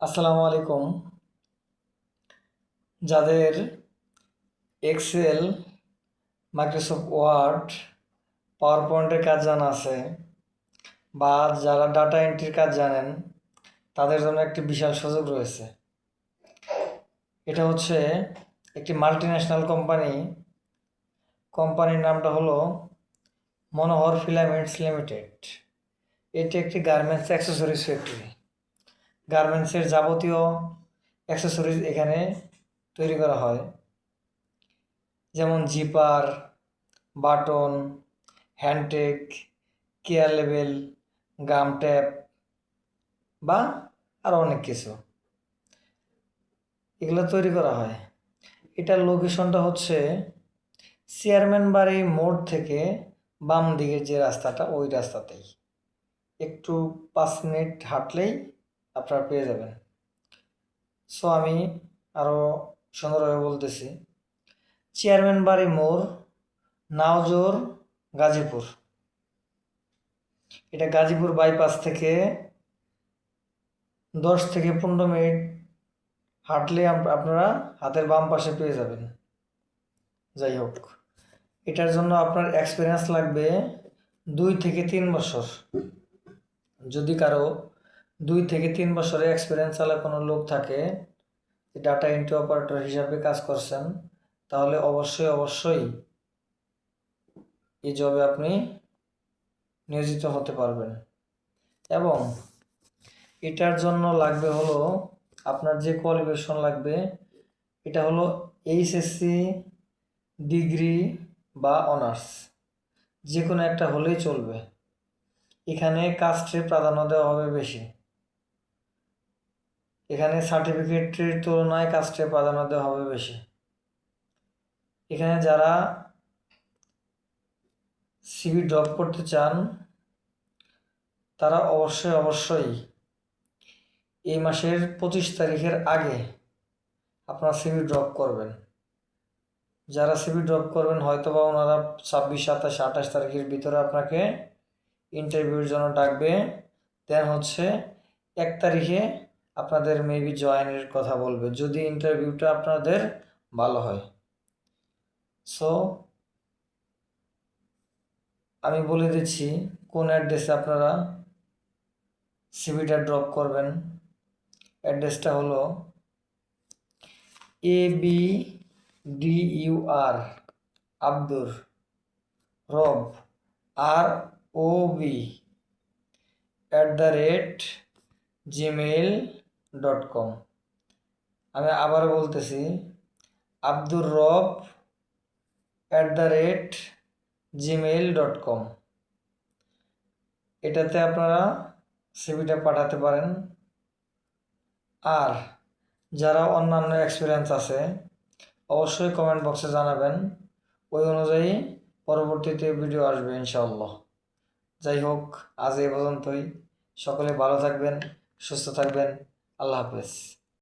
আসসালামু আলাইকুম। যাদের এক্সেল, মাইক্রোসফট ওয়ার্ড, পাওয়ার পয়েন্টের কাজ জানা আছে বা যারা ডাটা এন্ট্রির কাজ জানেন, তাদের জন্য একটি বিশাল সুযোগ রয়েছে। এটা হচ্ছে একটি মাল্টিন্যাশনাল কোম্পানির নামটা হলো মনোহর ফিলামেন্টস লিমিটেড। এটি একটি গার্মেন্টস অ্যাক্সেসরিজ ফ্যাক্টরি। গার্মেন্টসের যাবতীয় অ্যাক্সেসরিজ এখানে তৈরি করা হয়, যেমন zipper, button, hang tag, care label, gum tape বা আরও অনেক কিছু এগুলো তৈরি করা হয়। এটার লোকেশনটা হচ্ছে চেয়ারম্যান বাড়ি মোড় থেকে বাম দিকের যে রাস্তাটা, ওই রাস্তাতেই একটু 5 মিনিট হাঁটলেই আপনারা পেয়ে যাবেন। সো আমি আরও সুন্দরভাবে বলতেছি, চেয়ারম্যান বাড়ি মোড়, নাওজোর, গাজীপুর। এটা গাজীপুর বাইপাস থেকে 10 থেকে 15 মিনিট হাঁটলে আপনারা হাতের বাম পাশে পেয়ে যাবেন। যাই হোক, এটার জন্য আপনার এক্সপিরিয়েন্স লাগবে 2 থেকে 3 বছর। যদি কারো 2 থেকে 3 বছরের এক্সপিরিয়েন্স চালা কোনো লোক থাকে, ডাটা এন্ট্রি অপারেটর হিসাবে কাজ করছেন, তাহলে অবশ্যই এই জবে আপনি নিয়োজিত হতে পারবেন। এবং এটার জন্য লাগবে হলো, আপনার যে কোয়ালিফিকেশন লাগবে, এটা হলো এইচএসসি ডিগ্রি বা অনার্স, যে কোনো একটা হলেই চলবে। এখানে কাস্টে প্রাধান্য দেওয়া হবে বেশি। এখানে সার্টিফিকেটের তুলনায় কাস্টে প্রাধান্য দেওয়া হবে বেশি। এখানে যারা সিভি ড্রপ করতে চান, তারা অবশ্যই এই মাসের 25 তারিখের আগে আপনারা সিভি ড্রপ করবেন। যারা সিভি ড্রপ করবেন, হয়তো বা ওনারা 26, 27, 28 তারিখের ভিতরে আপনাকে ইন্টারভিউর জন্য ডাকবে। দেন হচ্ছে 1 তারিখে আপনাদের মেবি জয়েনের কথা বলবে, যদি ইন্টারভিউটা আপনাদের ভালো হয়। সো আমি বলে দিচ্ছি কোন অ্যাড্রেসে আপনারা সিভিটা ড্রপ করবেন। অ্যাড্রেসটা হলো ABDUR আব্দুর রব ROB @gmail.com। আমি আবার বলতেছি, আব্দুর রব @gmail.com। এটাতে আপনারা সিভিটা পাঠাতে পারেন। আর যারা অন্যান্য এক্সপিরিয়েন্স আছে, অবশ্যই কমেন্ট বক্সে জানাবেন। ওই অনুযায়ী পরবর্তীতে ভিডিও আসবে ইনশাআল্লাহ। যাই হোক, আজ এই পর্যন্তই। সকলে ভালো থাকবেন, সুস্থ থাকবেন। আল্লাহ হাফেজ।